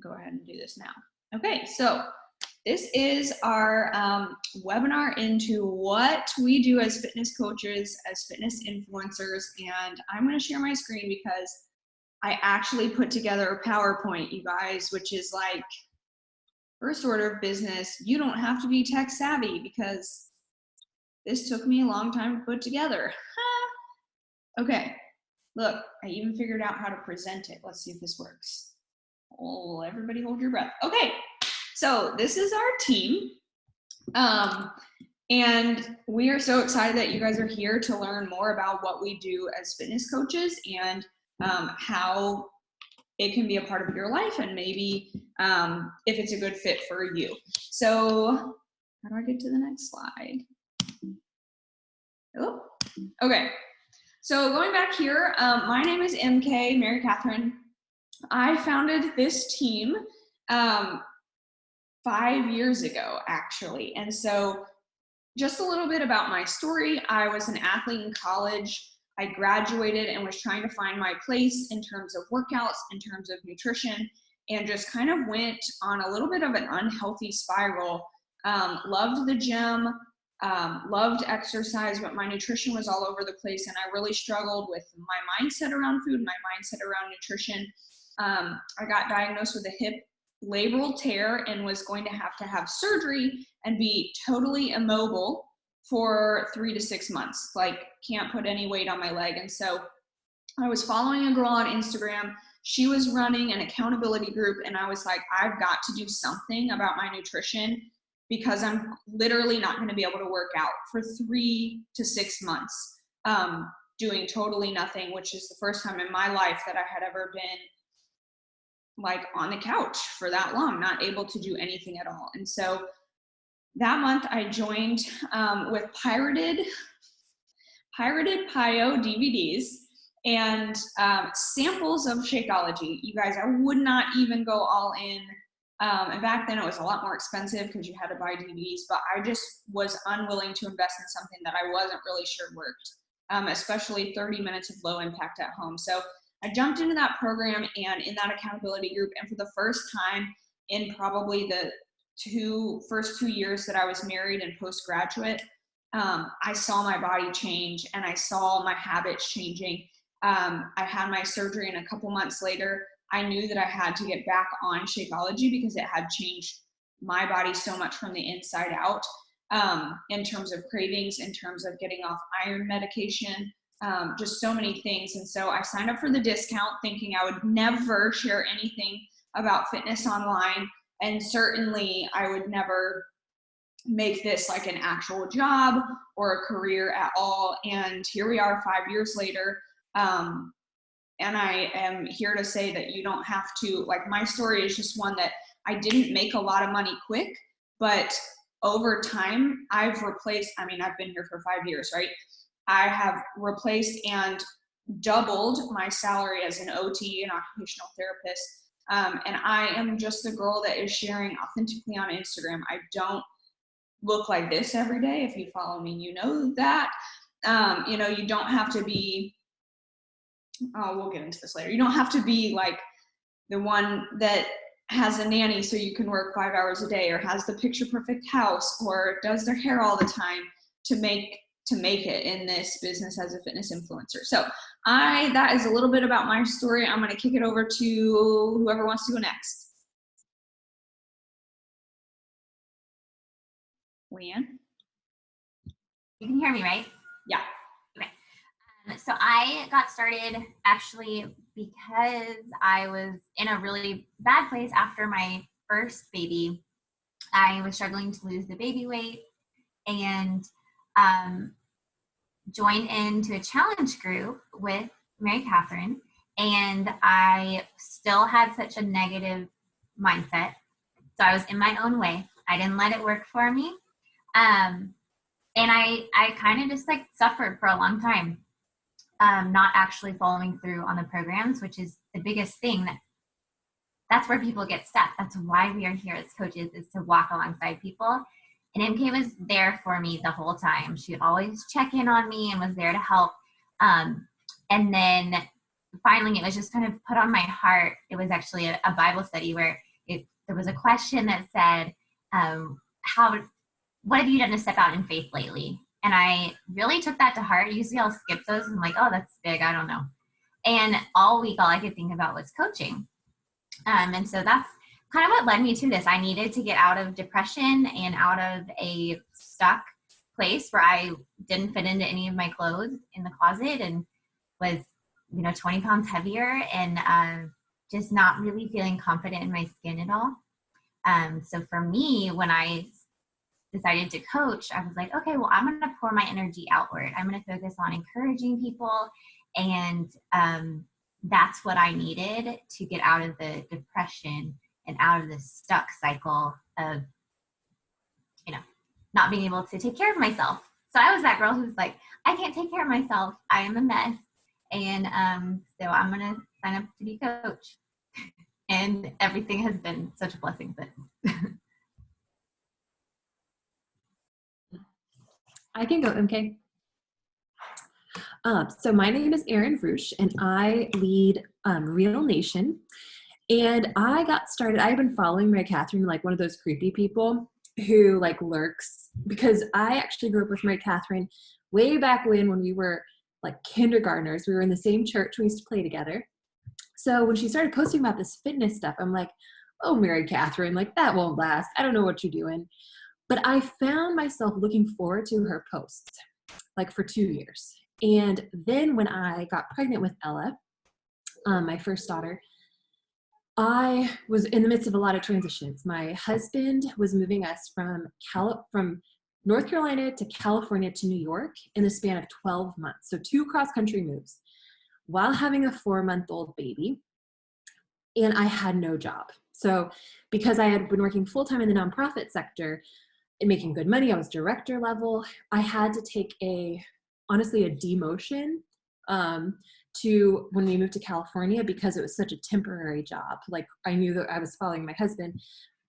go ahead and do this now. Okay, so this is our webinar into what we do as fitness coaches, as fitness influencers, and I'm going to share my screen because I actually put together a PowerPoint, you guys, which is like first order of business. You don't have to be tech savvy because this took me a long time to put together. Okay, look, I even figured out how to present it. Let's see if this works. Oh, everybody hold your breath. Okay, so this is our team. And we are so excited that you guys are here to learn more about what we do as fitness coaches and how it can be a part of your life and maybe if it's a good fit for you. So how do I get to the next slide? Oh, okay. So going back here, my name is MK, Mary Catherine. I founded this team 5 years ago, actually. And so just a little bit about my story. I was an athlete in college. I graduated and was trying to find my place in terms of workouts, in terms of nutrition, and just kind of went on a little bit of an unhealthy spiral. Loved the gym, loved exercise, but my nutrition was all over the place, and I really struggled with my mindset around food, my mindset around nutrition. I got diagnosed with a hip labral tear and was going to have surgery and be totally immobile for 3 to 6 months, like can't put any weight on my leg. And so I was following a girl on Instagram. She was running an accountability group, and I was like, I've got to do something about my nutrition because I'm literally not going to be able to work out for 3 to 6 months, doing totally nothing, which is the first time in my life that I had ever been like on the couch for that long, not able to do anything at all. And so that month I joined with pirated PiYo DVDs and samples of Shakeology. You guys, I would not even go all in. And back then it was a lot more expensive because you had to buy DVDs, but I just was unwilling to invest in something that I wasn't really sure worked, especially 30 minutes of low impact at home. So I jumped into that program and in that accountability group, and for the first time in probably the first 2 years that I was married and postgraduate, I saw my body change and I saw my habits changing. I had my surgery, and a couple months later, I knew that I had to get back on Shakeology because it had changed my body so much from the inside out, in terms of cravings, in terms of getting off iron medication, just so many things. And so I signed up for the discount thinking I would never share anything about fitness online. And certainly I would never make this like an actual job or a career at all. And here we are 5 years later. And I am here to say that you don't have to, like, my story is just one that I didn't make a lot of money quick, but over time I've replaced, I mean, I've been here for 5 years, right? I have replaced and doubled my salary as an OT, an occupational therapist. And I am just the girl that is sharing authentically on Instagram. I don't look like this every day. If you follow me, you know that. You know, you don't have to be, we'll get into this later. You don't have to be like the one that has a nanny so you can work 5 hours a day, or has the picture perfect house, or does their hair all the time to make it in this business as a fitness influencer. So that is a little bit about my story. I'm going to kick it over to whoever wants to go next. Leanne? You can hear me, right? Yeah. Okay. So I got started actually because I was in a really bad place after my first baby. I was struggling to lose the baby weight and joined into a challenge group with Mary Catherine, and I still had such a negative mindset. So I was in my own way. I didn't let it work for me. And I kind of just like suffered for a long time, not actually following through on the programs, which is the biggest thing. That's where people get stuck. That's why we are here as coaches, is to walk alongside people. And MK was there for me the whole time. She would always check in on me and was there to help. And then finally, it was just kind of put on my heart. It was actually a Bible study where there was a question that said, what have you done to step out in faith lately? And I really took that to heart. Usually I'll skip those and I'm like, oh, that's big. I don't know. And all week, all I could think about was coaching. And so that's kind of what led me to this. I needed to get out of depression and out of a stuck place where I didn't fit into any of my clothes in the closet and was, 20 pounds heavier and just not really feeling confident in my skin at all. So for me, when I decided to coach, I was like, okay, well, I'm going to pour my energy outward. I'm going to focus on encouraging people. And that's what I needed to get out of the depression and out of the stuck cycle of, not being able to take care of myself. So I was that girl who's like, I can't take care of myself. I am a mess. And so I'm going to sign up to be a coach. And everything has been such a blessing since. I can go, MK. So my name is Erin Vrush, and I lead Real Nation. And I got started, I've been following Mary Catherine, like one of those creepy people who like lurks, because I actually grew up with Mary Catherine way back when we were like kindergartners. We were in the same church. We used to play together. So when she started posting about this fitness stuff, I'm like, oh, Mary Catherine, like that won't last. I don't know what you're doing. But I found myself looking forward to her posts like for 2 years. And then when I got pregnant with Ella, my first daughter, I was in the midst of a lot of transitions. My husband was moving us from North Carolina to California to New York in the span of 12 months. So 2 cross-country moves while having a 4-month-old baby. And I had no job. So because I had been working full-time in the nonprofit sector and making good money, I was director level, I had to take honestly a demotion to when we moved to California because it was such a temporary job. Like I knew that I was following my husband.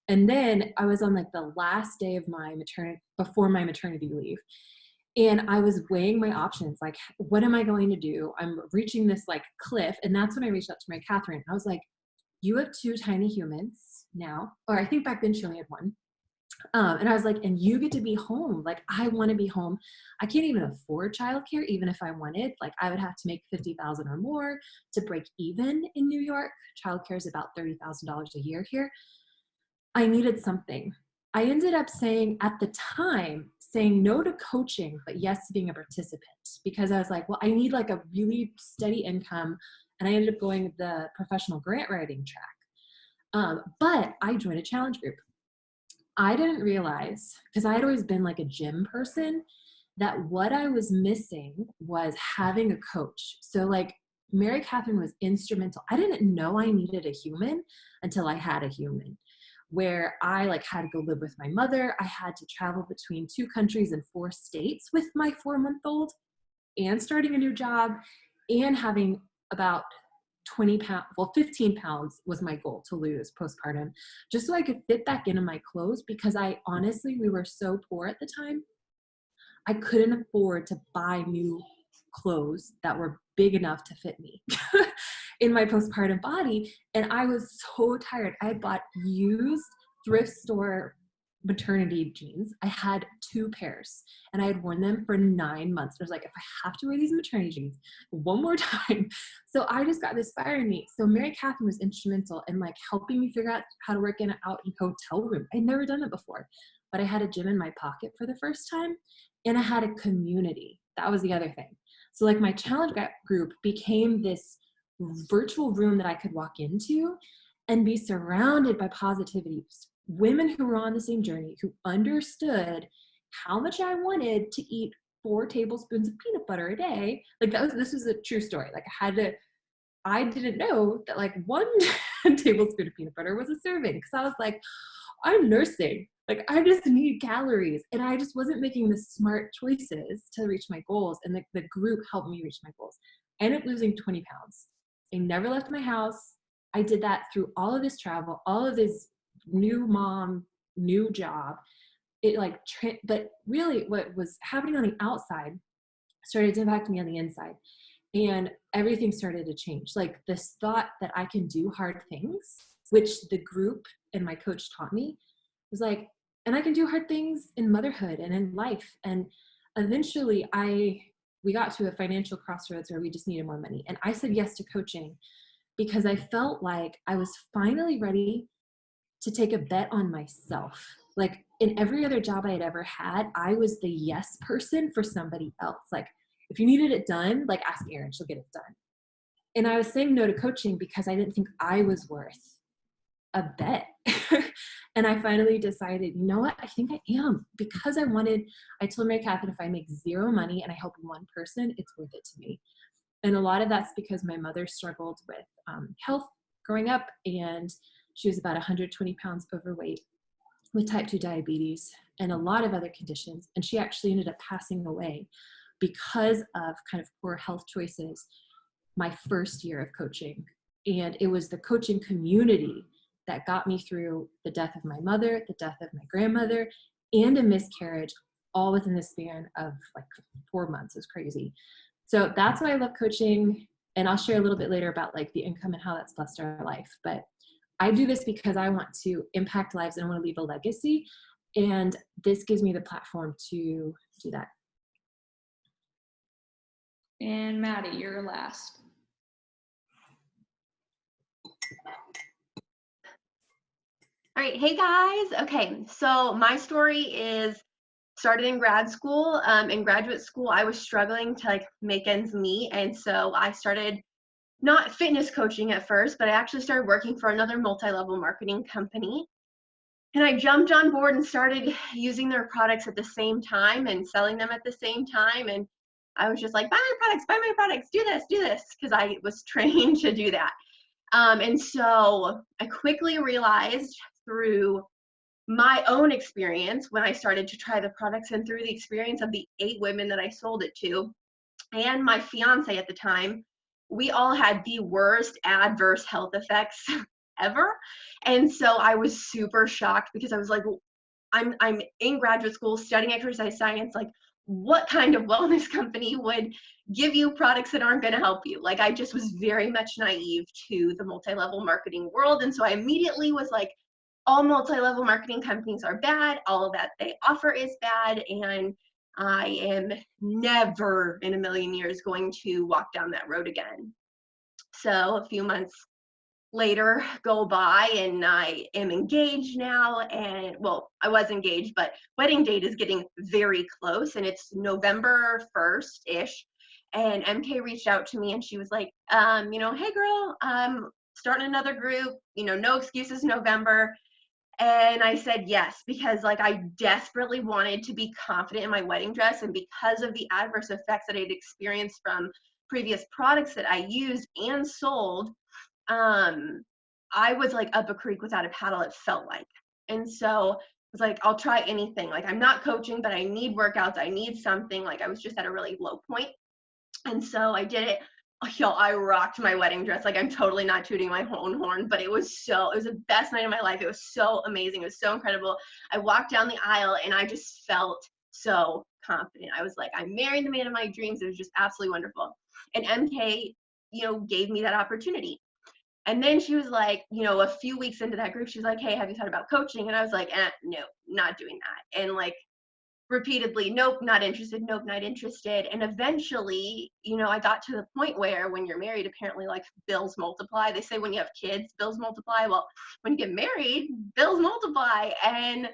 And then I was on like the last day of my before my maternity leave. And I was weighing my options. Like, what am I going to do? I'm reaching this like cliff. And that's when I reached out to Mary Catherine. I was like, you have 2 tiny humans now, or I think back then she only had 1. And I was like, and you get to be home. Like, I want to be home. I can't even afford childcare, even if I wanted. Like, I would have to make $50,000 or more to break even in New York. Childcare is about $30,000 a year here. I needed something. I ended up saying no to coaching, but yes to being a participant, because I was like, well, I need like a really steady income. And I ended up going the professional grant writing track. But I joined a challenge group. I didn't realize, because I had always been like a gym person, that what I was missing was having a coach. So like Mary Catherine was instrumental. I didn't know I needed a human until I had a human, where I like had to go live with my mother. I had to travel between 2 countries and 4 states with my 4-month-old and starting a new job and having about 15 pounds was my goal to lose postpartum, just so I could fit back into my clothes, because we were so poor at the time. I couldn't afford to buy new clothes that were big enough to fit me in my postpartum body. And I was so tired. I had bought used thrift store maternity jeans. I had 2 pairs and I had worn them for 9 months. I was like, if I have to wear these maternity jeans one more time. So I just got this fire in me. So Mary Catherine was instrumental in like helping me figure out how to work out in a hotel room. I'd never done it before, but I had a gym in my pocket for the first time, and I had a community. That was the other thing. So like my challenge group became this virtual room that I could walk into and be surrounded by positivity. Women who were on the same journey, who understood how much I wanted to eat 4 tablespoons of peanut butter a day. Like this was a true story. Like I didn't know that like 1 tablespoon of peanut butter was a serving, because I was like, I'm nursing. Like I just need calories. And I just wasn't making the smart choices to reach my goals. And the group helped me reach my goals. I ended up losing 20 pounds. I never left my house. I did that through all of this travel, all of this new mom, new job. It like, but really what was happening on the outside started to impact me on the inside, and everything started to change. Like this thought that I can do hard things which the group and my coach taught me, was like, and I can do hard things in motherhood and in life. And eventually we got to a financial crossroads where we just needed more money. And I said yes to coaching because I felt like I was finally ready to take a bet on myself. Like in every other job I had ever had, I was the yes person for somebody else. Like if you needed it done, like ask Erin, she'll get it done. And I was saying no to coaching because I didn't think I was worth a bet. And I finally decided, you know what? I think I am, because I told Mary Catherine, if I make zero money and I help one person, it's worth it to me. And a lot of that's because my mother struggled with health growing up, and she was about 120 pounds overweight with type 2 diabetes and a lot of other conditions. And she actually ended up passing away because of kind of poor health choices my first year of coaching. And it was the coaching community that got me through the death of my mother, the death of my grandmother, and a miscarriage, all within the span of like 4 months. It was crazy. So that's why I love coaching. And I'll share a little bit later about like the income and how that's blessed our life. But I do this because I want to impact lives and I want to leave a legacy. And this gives me the platform to do that. And Maddie, you're last. All right, hey guys. Okay, so my story is started in grad school. In graduate school, I was struggling to like make ends meet, and so I started not fitness coaching at first, but I actually started working for another multi-level marketing company. And I jumped on board and started using their products at the same time and selling them at the same time. And I was just like, buy my products, do this, because I was trained to do that. And so I quickly realized through my own experience when I started to try the products and through the experience of the 8 women that I sold it to and my fiance at the time, we all had the worst adverse health effects ever. And so I was super shocked because I was like, I'm in graduate school studying exercise science. Like, what kind of wellness company would give you products that aren't going to help you? Like, I just was very much naive to the multi-level marketing world. And so I immediately was like, all multi-level marketing companies are bad. All that they offer is bad. And I am never in a million years going to walk down that road again. So a few months later go by and I am engaged now, and well, I was engaged, but wedding date is getting very close and it's November 1st-ish. And MK reached out to me and she was like, hey girl, starting another group, no excuses November. And I said yes, because like I desperately wanted to be confident in my wedding dress, and because of the adverse effects that I'd experienced from previous products that I used and sold, I was like up a creek without a paddle, it felt like. And so I was like, I'll try anything. Like, I'm not coaching, but I need workouts. I need something. Like, I was just at a really low point. And so I did it. Y'all, I rocked my wedding dress. Like, I'm totally not tooting my own horn, but it was the best night of my life. It was so amazing. It was so incredible. I walked down the aisle and I just felt so confident. I was like, I married the man of my dreams. It was just absolutely wonderful. And MK, gave me that opportunity. And then she was like, a few weeks into that group, she was like, hey, have you thought about coaching? And I was like, no, not doing that. And like repeatedly, nope, not interested. Nope, not interested. And eventually, I got to the point where when you're married, apparently like bills multiply. They say when you have kids, bills multiply. Well, when you get married, bills multiply. And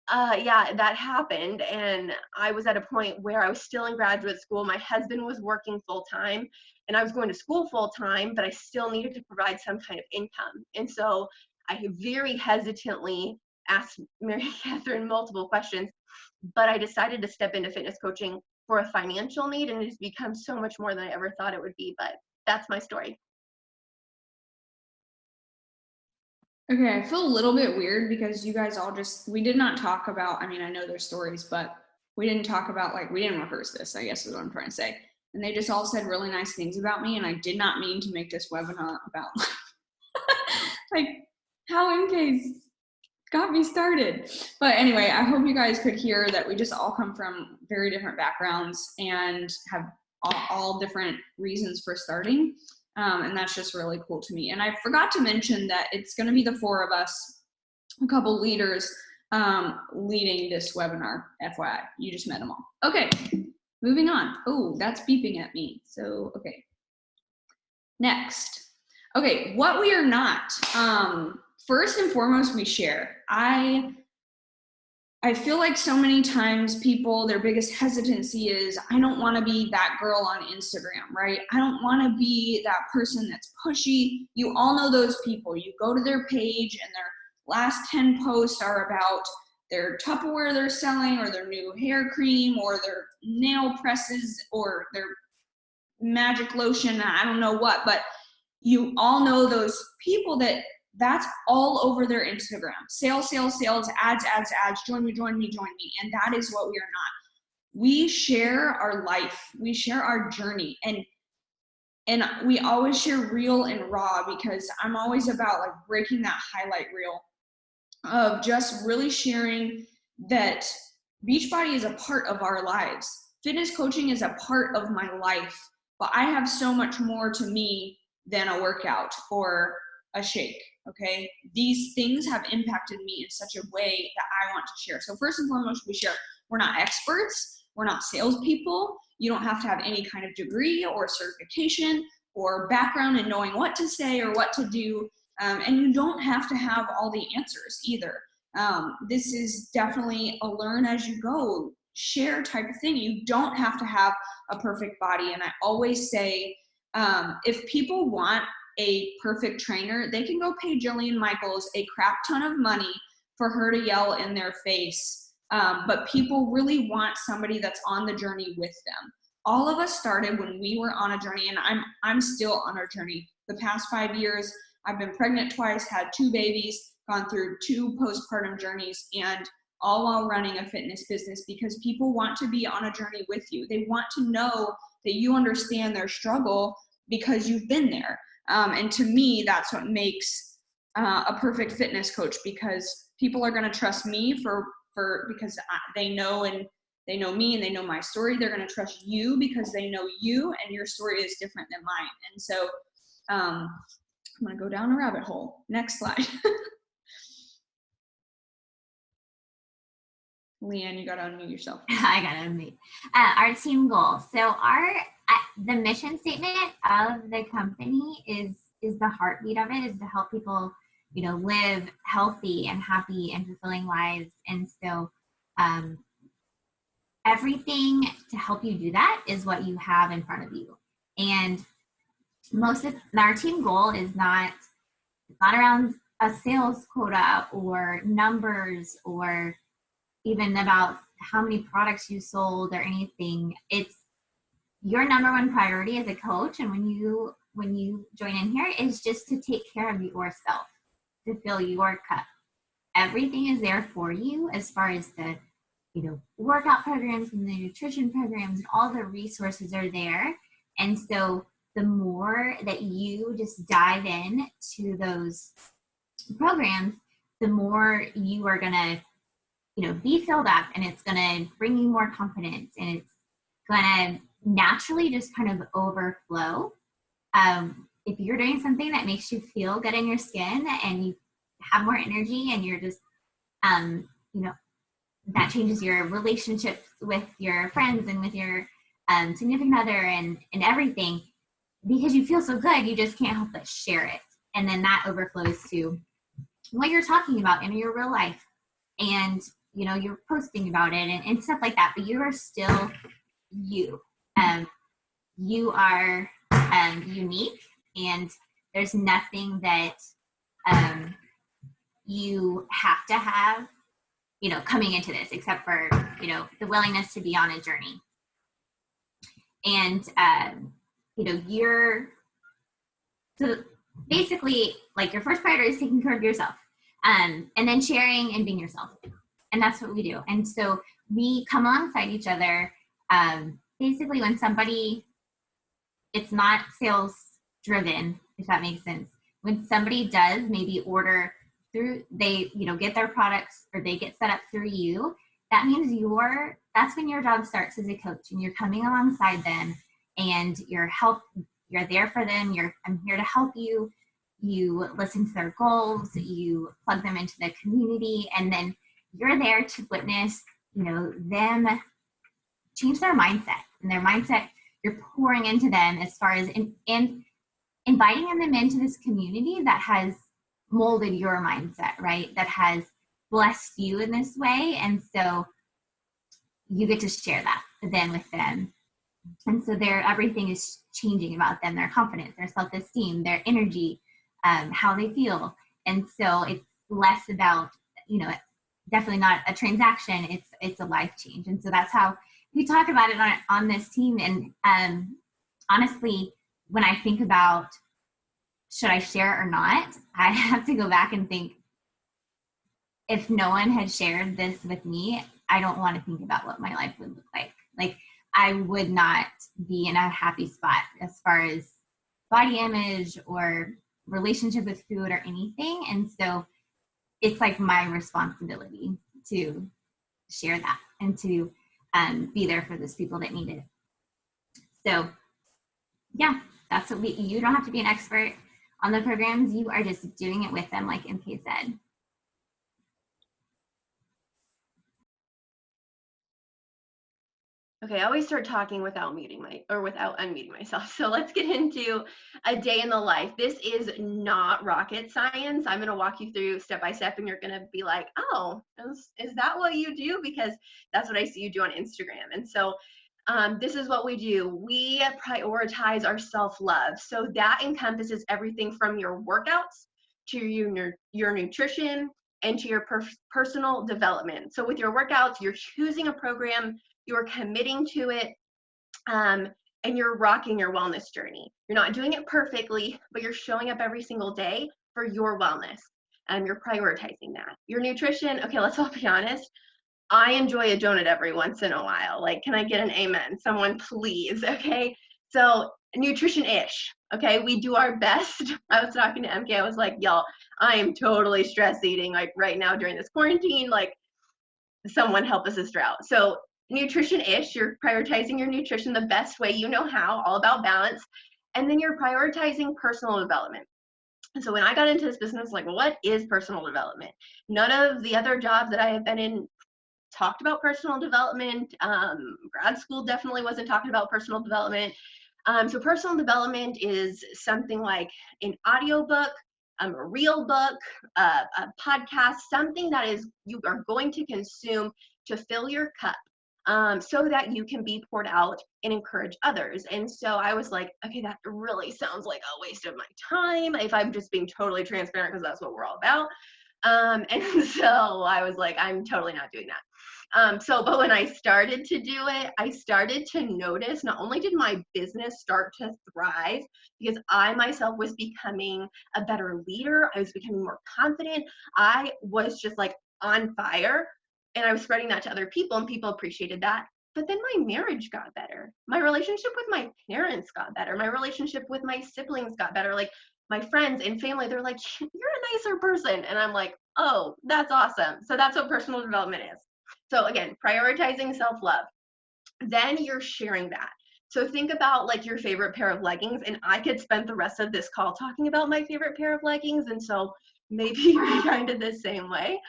that happened. And I was at a point where I was still in graduate school. My husband was working full time and I was going to school full time, but I still needed to provide some kind of income. And so I very hesitantly asked Mary Catherine multiple questions, but I decided to step into fitness coaching for a financial need, and it's become so much more than I ever thought it would be. But that's my story. Okay, I feel a little bit weird because you guys all we did not talk about, I know their stories, but we didn't talk about, we didn't rehearse this, I guess is what I'm trying to say. And they just all said really nice things about me, and I did not mean to make this webinar about how MK's got me started. But anyway, I hope you guys could hear that we just all come from very different backgrounds and have all different reasons for starting. And that's just really cool to me. And I forgot to mention that it's going to be the 4 of us, a couple leaders, leading this webinar. FYI, you just met them all. Okay, moving on. Oh, that's beeping at me. So, okay. Next. Okay, what we are not. First and foremost, we share. I feel like so many times people, their biggest hesitancy is, I don't want to be that girl on Instagram, right? I don't want to be that person that's pushy. You all know those people. You go to their page and their last 10 posts are about their Tupperware they're selling, or their new hair cream, or their nail presses, or their magic lotion, I don't know what, but you all know those people that's all over their Instagram. Sales, sales, sales, ads, ads, ads, join me, join me, join me. And that is what we are not. We share our life. We share our journey. And we always share real and raw, because I'm always about like breaking that highlight reel of just really sharing that Beachbody is a part of our lives. Fitness coaching is a part of my life, but I have so much more to me than a workout or a shake. Okay, these things have impacted me in such a way that I want to share. So first and foremost, we share. We're not experts. We're not salespeople. You don't have to have any kind of degree or certification or background in knowing what to say or what to do. And you don't have to have all the answers either. This is definitely a learn as you go, share type of thing. You don't have to have a perfect body. And I always say, if people want a perfect trainer, they can go pay Jillian Michaels a crap ton of money for her to yell in their face. But people really want somebody that's on the journey with them. All of us started when we were on a journey, and I'm still on our journey. The past 5 years, I've been pregnant twice, had 2 babies, gone through 2 postpartum journeys, and all while running a fitness business, because people want to be on a journey with you. They want to know that you understand their struggle because you've been there. And to me, that's what makes a perfect fitness coach, because people are going to trust me because they know me and they know my story. They're going to trust you because they know you, and your story is different than mine. And so I'm going to go down a rabbit hole. Next slide. Leanne, you got to unmute yourself. I got to unmute. Our team goal. So the mission statement of the company is the heartbeat of it, is to help people, live healthy and happy and fulfilling lives. And so everything to help you do that is what you have in front of you. And most of our team goal is not around a sales quota or numbers or even about how many products you sold or anything. It's your number one priority as a coach, and when you join in here, is just to take care of yourself, to fill your cup. Everything is there for you as far as the workout programs and the nutrition programs, and all the resources are there. And so the more that you just dive in to those programs, the more you are going to be filled up, and it's going to bring you more confidence, and it's going to naturally just kind of overflow. If you're doing something that makes you feel good in your skin and you have more energy, and you're just, that changes your relationships with your friends and with your significant other and everything, because you feel so good, you just can't help but share it. And then that overflows to what you're talking about in your real life. And you're posting about it and stuff like that, but you are still you. You are unique, and there's nothing that you have to have, coming into this, except for, the willingness to be on a journey. And, so basically, like, your first priority is taking care of yourself, and then sharing and being yourself. And that's what we do. And so we come alongside each other. Basically, when somebody, it's not sales driven, if that makes sense. When somebody does maybe order through, they, get their products, or they get set up through you, that means that's when your job starts as a coach, and you're coming alongside them, and you're you're there for them. I'm here to help you. You listen to their goals, you plug them into the community, and then you're there to witness, them change their mindset. And their mindset, you're pouring into them as far as in inviting them into this community that has molded your mindset, right? That has blessed you in this way. And so you get to share that then with them. And so everything is changing about them, their confidence, their self-esteem, their energy, how they feel. And so it's less about, definitely not a transaction. It's a life change. And so that's how we talk about it on this team. And honestly, when I think about should I share or not, I have to go back and think, if no one had shared this with me, I don't want to think about what my life would look like. Like, I would not be in a happy spot as far as body image or relationship with food or anything. And so it's like my responsibility to share that and to be there for those people that need it. So yeah, that's what you don't have to be an expert on the programs. You are just doing it with them, like MK said. Okay, I always start talking without unmuting myself. So let's get into a day in the life. This is not rocket science. I'm going to walk you through step by step, and you're going to be like, oh, is that what you do? Because that's what I see you do on Instagram. And so this is what we do. We prioritize our self-love. So that encompasses everything from your workouts to your nutrition and to your personal development. So with your workouts, you're choosing a program, you're committing to it, and you're rocking your wellness journey. You're not doing it perfectly, but you're showing up every single day for your wellness, and you're prioritizing that. Your nutrition, okay, let's all be honest. I enjoy a donut every once in a while. Like, can I get an amen? Someone please, okay? So nutrition-ish, okay? We do our best. I was talking to MK, I was like, y'all, I am totally stress eating, like right now during this quarantine, like someone help a sister out. So nutrition-ish, you're prioritizing your nutrition the best way you know how, all about balance. And then you're prioritizing personal development. And so when I got into this business, like, what is personal development? None of the other jobs that I have been in talked about personal development. Grad school definitely wasn't talking about personal development. So personal development is something like an audiobook, a real book, a podcast, something that you are going to consume to fill your cup, so that you can be poured out and encourage others. And so I was like, okay, that really sounds like a waste of my time, if I'm just being totally transparent, because that's what we're all about. And so I was like, I'm totally not doing that. But when I started to do it, I started to notice, not only did my business start to thrive, because I myself was becoming a better leader, I was becoming more confident, I was just like on fire, and I was spreading that to other people, and people appreciated that. But then my marriage got better. My relationship with my parents got better. My relationship with my siblings got better. Like, my friends and family, they're like, you're a nicer person. And I'm like, oh, that's awesome. So that's what personal development is. So again, prioritizing self-love. Then you're sharing that. So think about like your favorite pair of leggings, and I could spend the rest of this call talking about my favorite pair of leggings. And so maybe you're kind of the same way.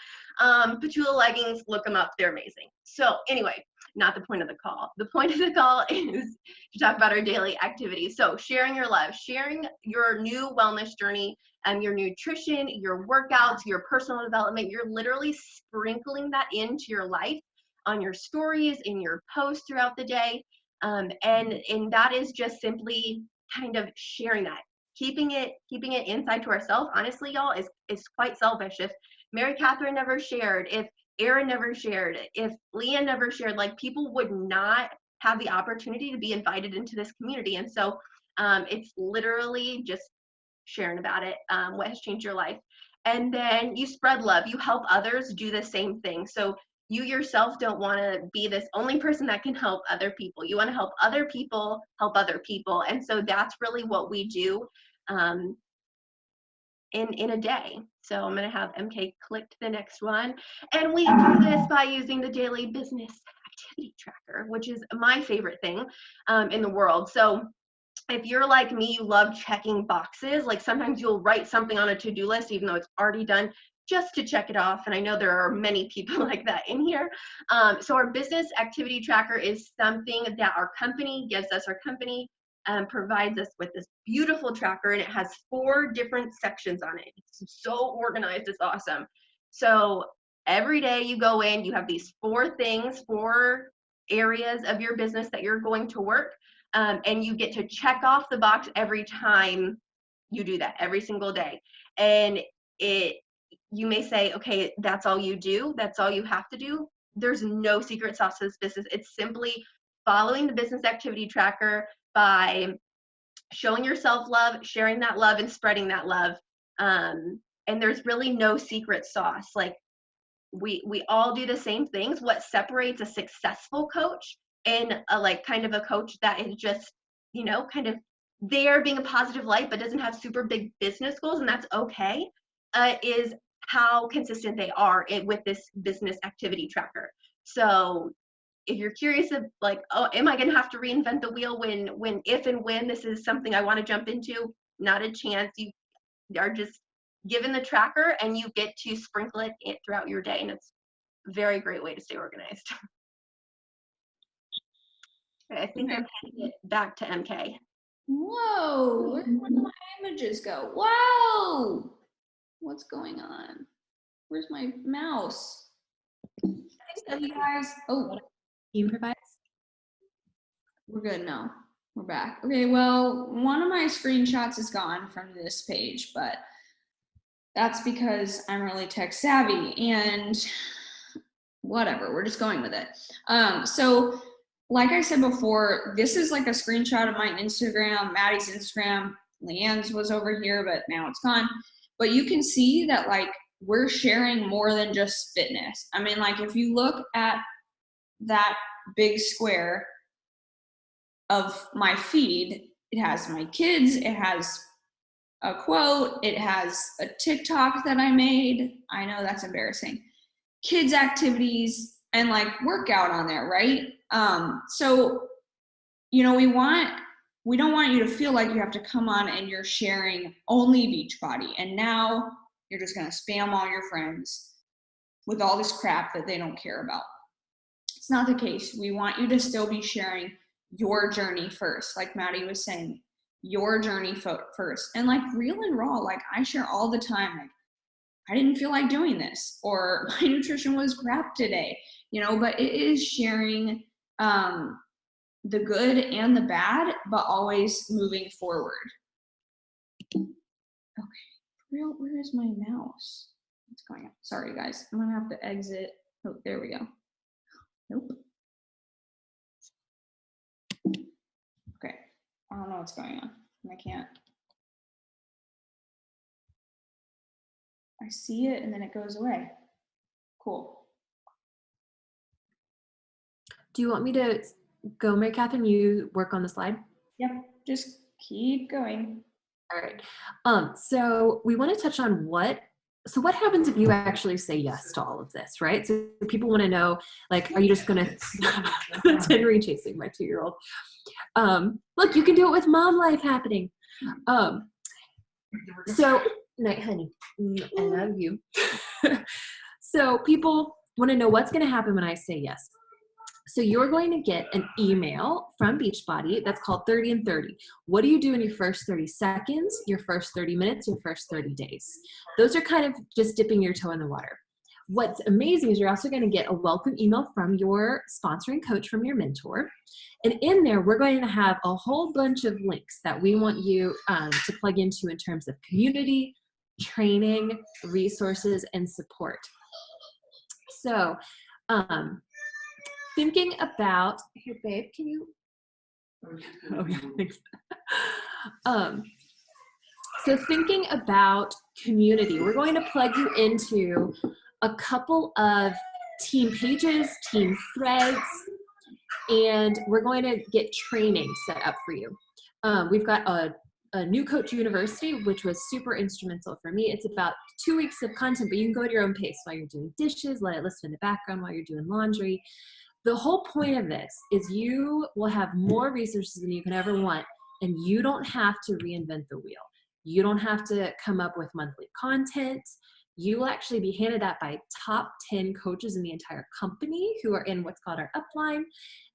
Petula leggings, look them up, they're amazing. So anyway, not the point of the call. The point of the call is to talk about our daily activities. So sharing your love, sharing your new wellness journey, your nutrition, your workouts, your personal development. You're literally sprinkling that into your life on your stories, in your posts throughout the day. And that is just simply kind of sharing that. Keeping it inside to ourselves, honestly, y'all, is quite selfish. If Mary Catherine never shared, if Erin never shared, if Leah never shared, like, people would not have the opportunity to be invited into this community. And so it's literally just sharing about it, what has changed your life. And then you spread love. You help others do the same thing. So you yourself don't want to be this only person that can help other people. You want to help other people help other people. And so that's really what we do in a day. So I'm going to have MK click to the next one. And we do this by using the daily business activity tracker, which is my favorite thing in the world. So if you're like me, you love checking boxes. Like sometimes you'll write something on a to-do list, even though it's already done, just to check it off. And I know there are many people like that in here. So our business activity tracker is something that our company gives us. Our company provides us with this beautiful tracker, and it has 4 different sections on it. It's so organized, it's awesome. So every day you go in, you have these 4 things, 4 areas of your business that you're going to work. And you get to check off the box every time you do that, every single day. And you may say, okay, that's all you do, that's all you have to do. There's no secret sauce to this business. It's simply following the business activity tracker by showing yourself love, sharing that love, and spreading that love. And there's really no secret sauce. Like we all do the same things. What separates a successful coach and a like kind of a coach that is just, you know, kind of there being a positive light but doesn't have super big business goals, and that's okay, is how consistent they are with this business activity tracker. So if you're curious of like, oh, am I going to have to reinvent the wheel if and when this is something I want to jump into? Not a chance. You are just given the tracker and you get to sprinkle it throughout your day, and it's a very great way to stay organized. I think I'm handing it back to MK. Whoa, where did my images go? Whoa, what's going on? Where's my mouse? So you guys, oh, Team provides. we're good now. We're back. Okay, well, one of my screenshots is gone from this page, but that's because I'm really tech savvy and whatever, we're just going with it. So like I said before, this is like a screenshot of my Instagram, Maddie's Instagram. Leanne's was over here, but now it's gone. But you can see that like we're sharing more than just fitness. I mean, like if you look at that big square of my feed, it has my kids, it has a quote, it has a TikTok that I made. I know that's embarrassing. Kids activities and like workout on there, right? So, you know, we don't want you to feel like you have to come on and you're sharing only Beachbody and now you're just gonna spam all your friends with all this crap that they don't care about. It's not the case. We want you to still be sharing your journey first, like Maddie was saying, your journey first. And like real and raw, like I share all the time, like I didn't feel like doing this, or my nutrition was crap today, you know, but it is sharing the good and the bad, but always moving forward. Okay, where is my mouse? What's going on? Sorry guys, I'm gonna have to exit. Oh, there we go. Nope. Okay, I don't know what's going on. I can't. I see it and then it goes away. Cool. Do you want me to go, Mary Catherine? You work on the slide? Yep, just keep going. All right. So we want to touch on what happens if you actually say yes to all of this, right? So people want to know, like, are you just going to, that's Henry chasing my 2-year-old. Look, you can do it with mom life happening. So, night, honey, I love you. So people want to know what's going to happen when I say yes. So you're going to get an email from Beachbody that's called 30 and 30. What do you do in your first 30 seconds, your first 30 minutes, your first 30 days? Those are kind of just dipping your toe in the water. What's amazing is you're also going to get a welcome email from your sponsoring coach, from your mentor. And in there, we're going to have a whole bunch of links that we want you to plug into in terms of community, training, resources, and support. So, thinking about, here, babe, can you? Oh, yeah, thanks. So thinking about community, we're going to plug you into a couple of team pages, team threads, and we're going to get training set up for you. We've got a New Coach University, which was super instrumental for me. It's about 2 weeks of content, but you can go at your own pace while you're doing dishes, let it listen in the background while you're doing laundry. The whole point of this is you will have more resources than you can ever want and you don't have to reinvent the wheel. You don't have to come up with monthly content. You will actually be handed that by top 10 coaches in the entire company who are in what's called our upline,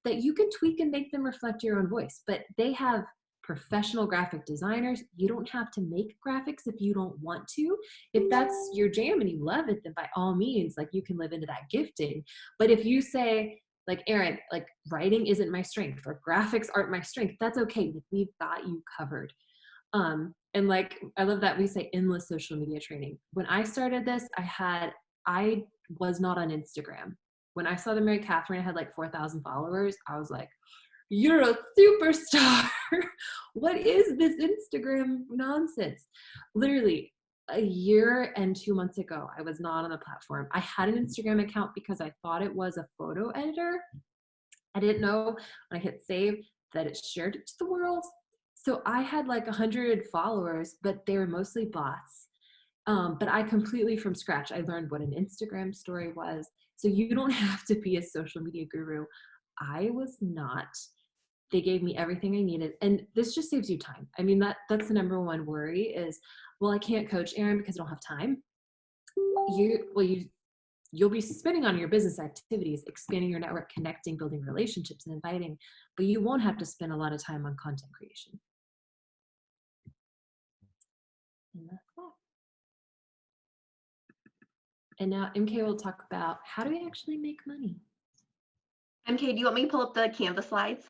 that you can tweak and make them reflect your own voice. But they have professional graphic designers. You don't have to make graphics if you don't want to. If that's your jam and you love it, then by all means, like, you can live into that gifting. But if you say, like, Erin, like, writing isn't my strength or graphics aren't my strength, that's okay. Like, we've got you covered. And like, I love that we say endless social media training. When I started this, I was not on Instagram. When I saw the Mary Catherine had like 4,000 followers, I was like, you're a superstar. What is this Instagram nonsense? Literally a year and 2 months ago, I was not on the platform. I had an Instagram account because I thought it was a photo editor. I didn't know when I hit save that it shared it to the world. So I had like 100 followers, but they were mostly bots. But I completely from scratch, I learned what an Instagram story was. So you don't have to be a social media guru. I was not. They gave me everything I needed. And this just saves you time. I mean, that's the number one worry is, well, I can't coach Erin because I don't have time. You'll be spending on your business activities, expanding your network, connecting, building relationships, and inviting, but you won't have to spend a lot of time on content creation. And that's that. And now MK will talk about how do we actually make money? MK, do you want me to pull up the Canva slides?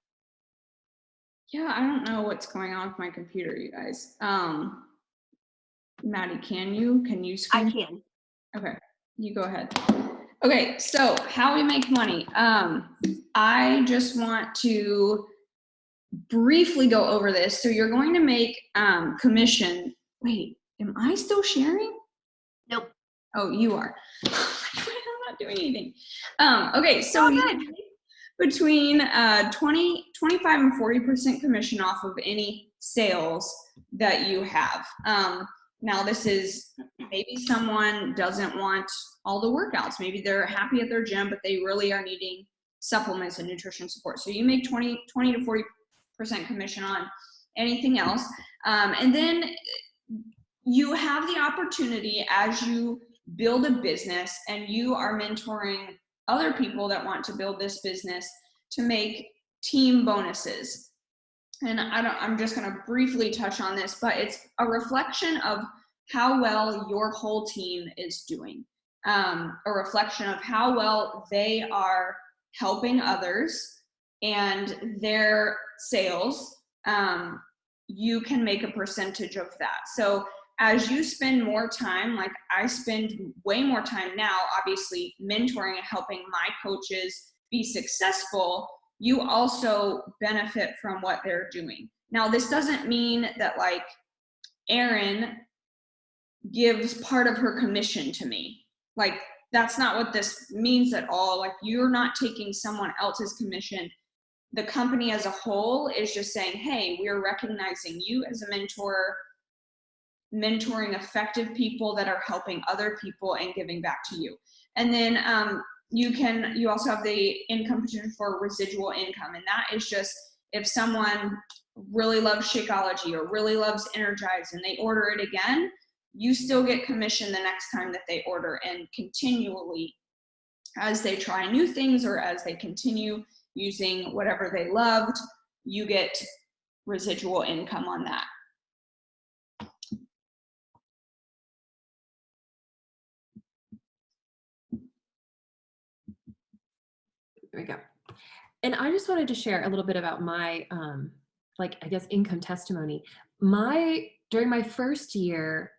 Yeah, I don't know what's going on with my computer, you guys. Maddie, can you screen? I can. Okay, you go ahead. Okay, so how we make money. I just want to briefly go over this. So you're going to make commission. Wait, am I still sharing? Nope. Oh, you are. I'm not doing anything. Okay, so you make between 25 and 40% commission off of any sales that you have. Now this is, maybe someone doesn't want all the workouts. Maybe they're happy at their gym, but they really are needing supplements and nutrition support. So you make 20 to 40% commission on anything else. And then you have the opportunity as you build a business and you are mentoring other people that want to build this business to make team bonuses. And I'm just going to briefly touch on this, but it's a reflection of how well your whole team is doing. A reflection of how well they are helping others and their sales. You can make a percentage of that. So as you spend more time, like I spend way more time now, obviously mentoring and helping my coaches be successful, you also benefit from what they're doing. Now, this doesn't mean that like Erin gives part of her commission to me. Like, that's not what this means at all. Like, you're not taking someone else's commission. The company as a whole is just saying, hey, we're recognizing you as a mentor, mentoring effective people that are helping other people and giving back to you. And then you also have the income potential for residual income. And that is just if someone really loves Shakeology or really loves Energize and they order it again, you still get commission the next time that they order, and continually as they try new things or as they continue using whatever they loved, you get residual income on that. There we go. And I just wanted to share a little bit about my, I guess, income testimony. During my first year,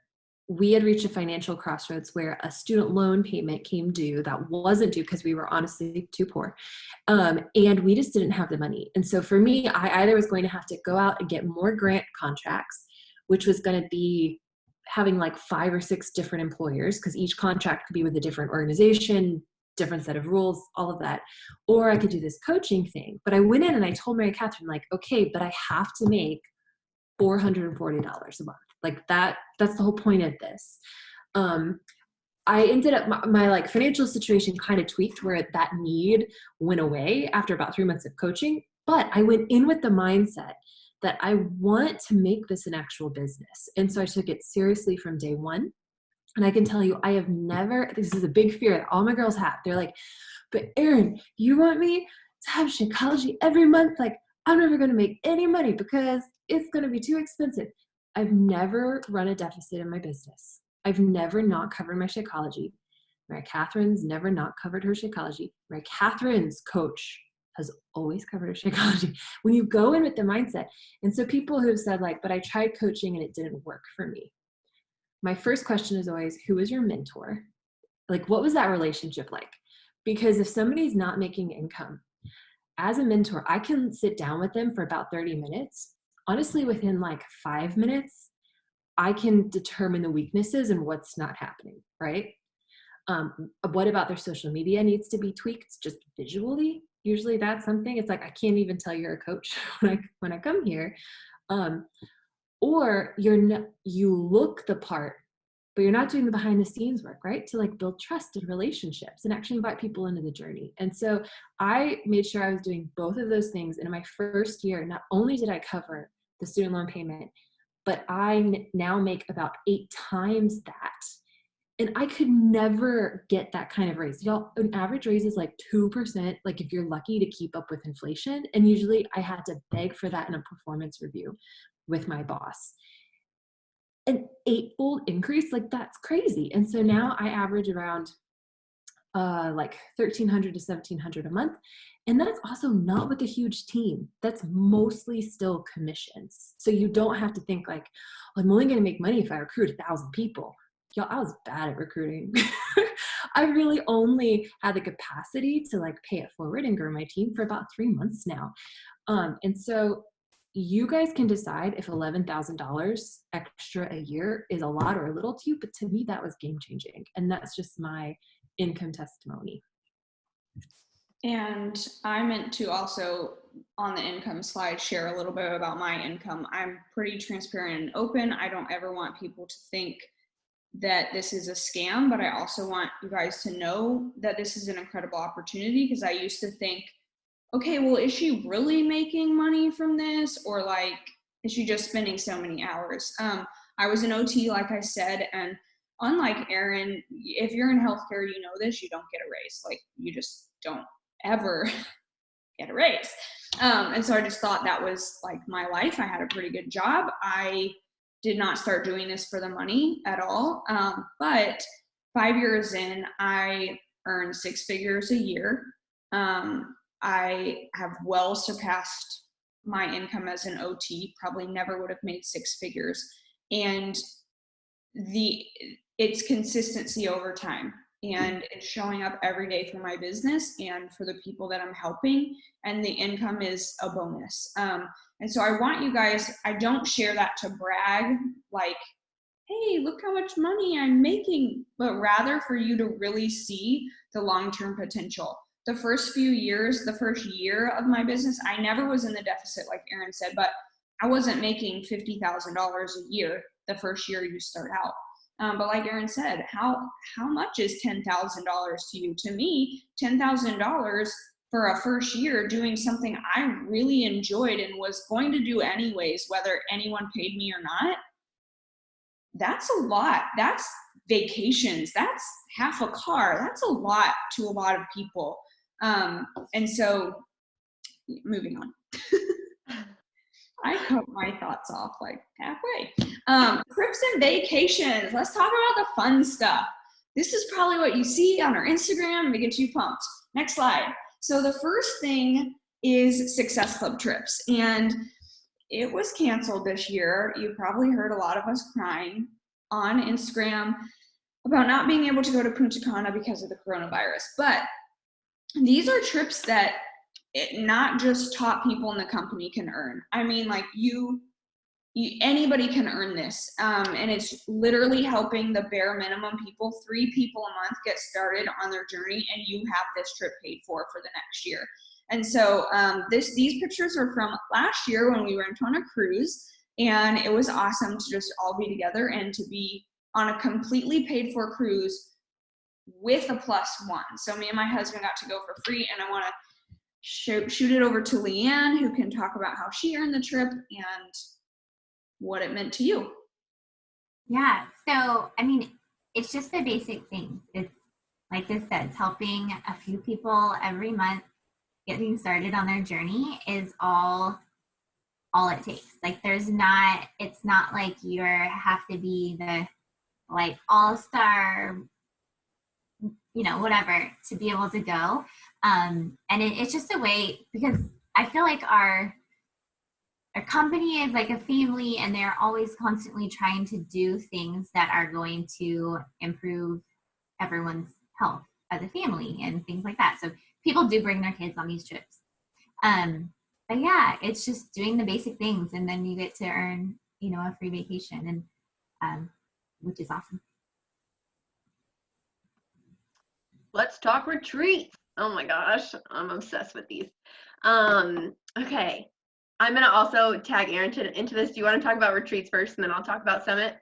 we had reached a financial crossroads where a student loan payment came due that wasn't due because we were honestly too poor. And we just didn't have the money. And so for me, I either was going to have to go out and get more grant contracts, which was going to be having like 5 or 6 different employers because each contract could be with a different organization, different set of rules, all of that. Or I could do this coaching thing. But I went in and I told Mary Catherine, like, okay, but I have to make $440 a month. Like that's the whole point of this. I ended up, my like financial situation kind of tweaked where that need went away after about 3 months of coaching, but I went in with the mindset that I want to make this an actual business. And so I took it seriously from day one. And I can tell you, I have never, this is a big fear that all my girls have. They're like, but Erin, you want me to have Shakeology every month? Like, I'm never going to make any money because it's going to be too expensive. I've never run a deficit in my business. I've never not covered my Shakeology. Mary Catherine's never not covered her Shakeology. Mary Catherine's coach has always covered her Shakeology. When you go in with the mindset, and so people who have said like, but I tried coaching and it didn't work for me. My first question is always, who is your mentor? Like, what was that relationship like? Because if somebody's not making income, as a mentor, I can sit down with them for about 30 minutes. Honestly, within like 5 minutes, I can determine the weaknesses and what's not happening, right? What about their social media needs to be tweaked just visually? Usually that's something. It's like, I can't even tell you're a coach when I come here. Or you look the part, but you're not doing the behind the scenes work, right? To like build trust and relationships and actually invite people into the journey. And so I made sure I was doing both of those things. And in my first year, not only did I cover the student loan payment, but I now make about 8 times that. And I could never get that kind of raise. Y'all, an average raise is like 2%, like if you're lucky to keep up with inflation. And usually I had to beg for that in a performance review with my boss. An 8-fold increase, like that's crazy. And so now I average around like $1,300 to $1,700 a month. And that's also not with a huge team. That's mostly still commissions. So you don't have to think like, well, I'm only going to make money if I recruit 1,000 people. Y'all, I was bad at recruiting. I really only had the capacity to like pay it forward and grow my team for about 3 months now. And so you guys can decide if $11,000 extra a year is a lot or a little to you, but to me, that was game changing. And that's just my income testimony. And I meant to also, on the income slide, share a little bit about my income. I'm pretty transparent and open. I don't ever want people to think that this is a scam, but I also want you guys to know that this is an incredible opportunity, because I used to think, okay, well, is she really making money from this? Or like, is she just spending so many hours? I was an OT, like I said, and unlike Erin, if you're in healthcare, you know this, you don't get a raise. Like, you just don't ever get a raise. And so I just thought that was like my life. I had a pretty good job. I did not start doing this for the money at all. But 5 years in, I earned 6 figures a year. I have well surpassed my income as an OT, probably never would have made 6 figures. And it's consistency over time, and it's showing up every day for my business and for the people that I'm helping, and the income is a bonus. And so I want you guys, I don't share that to brag, like, hey, look how much money I'm making, but rather for you to really see the long-term potential. The first few years, the first year of my business, I never was in the deficit, like Erin said, but I wasn't making $50,000 a year the first year you start out. But like Erin said, how much is $10,000 to you? To me, $10,000 for a first year doing something I really enjoyed and was going to do anyways, whether anyone paid me or not, that's a lot. That's vacations. That's half a car. That's a lot to a lot of people. And so moving on. I cut my thoughts off like halfway. Trips and vacations. Let's talk about the fun stuff. This is probably what you see on our Instagram to get you pumped. Next slide. So the first thing is Success Club trips. And it was canceled this year. You probably heard a lot of us crying on Instagram about not being able to go to Punta Cana because of the coronavirus. But these are trips that not just top people in the company can earn. I mean, like anybody can earn this. And it's literally helping the bare minimum people, 3 people a month, get started on their journey, and you have this trip paid for the next year. And so these pictures are from last year when we went on a cruise, and it was awesome to just all be together and to be on a completely paid for cruise with a +1. So me and my husband got to go for free, and I want to shoot it over to Leanne, who can talk about how she earned the trip and what it meant to you. Yeah. So, I mean, it's just the basic things. It's like this says, helping a few people every month getting started on their journey is all it takes. Like it's not like you have to be the like all-star, whatever, to be able to go. And it's just a way, because I feel like our company is like a family, and they're always constantly trying to do things that are going to improve everyone's health as a family and things like that. So people do bring their kids on these trips. But yeah, it's just doing the basic things, and then you get to earn, a free vacation, and which is awesome. Let's talk retreats. Oh my gosh, I'm obsessed with these. Okay, I'm gonna also tag Erin into this. Do you want to talk about retreats first, and then I'll talk about Summit?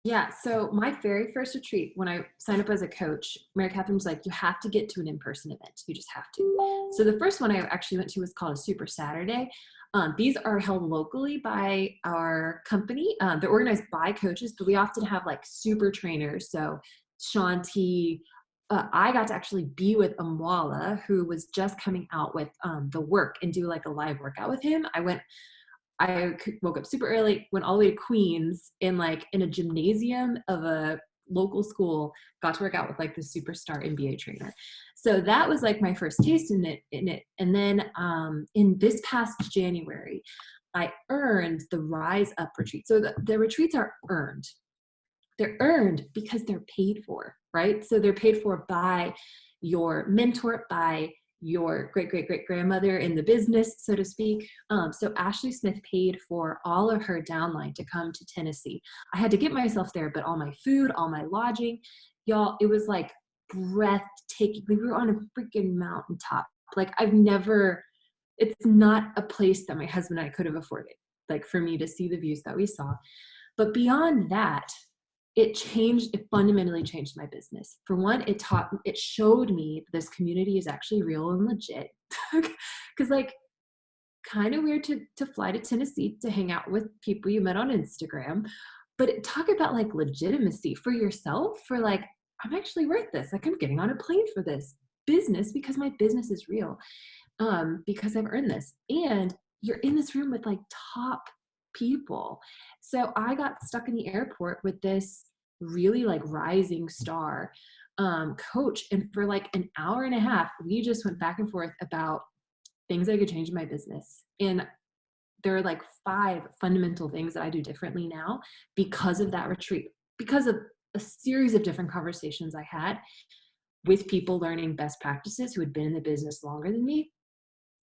Yeah, so my very first retreat, when I signed up as a coach, Mary Catherine was like, you have to get to an in-person event. You just have to. So the first one I actually went to was called a Super Saturday. These are held locally by our company. They're organized by coaches, but we often have like super trainers. So Shanti, I got to actually be with Amwala, who was just coming out with the work, and do like a live workout with him. I woke up super early, went all the way to Queens in a gymnasium of a local school, got to work out with like the superstar NBA trainer. So that was like my first taste in it. And then in this past January, I earned the Rise Up retreat. So the retreats are earned. They're earned because they're paid for, right? So they're paid for by your mentor, by your great-great-great-grandmother in the business, so to speak. So Ashley Smith paid for all of her downline to come to Tennessee. I had to get myself there, but all my food, all my lodging, y'all, it was like breathtaking. We were on a freaking mountaintop. Like it's not a place that my husband and I could have afforded, like for me to see the views that we saw. But beyond that, it fundamentally changed my business. For one, it showed me this community is actually real and legit. Because like, kind of weird to fly to Tennessee to hang out with people you met on Instagram, but talk about like legitimacy for yourself, for like, I'm actually worth this. Like, I'm getting on a plane for this business because my business is real, because I've earned this. And you're in this room with like top people. So I got stuck in the airport with this really like rising star coach. And for like an hour and a half, we just went back and forth about things I could change in my business. And there are like 5 fundamental things that I do differently now because of that retreat, because of a series of different conversations I had with people learning best practices who had been in the business longer than me,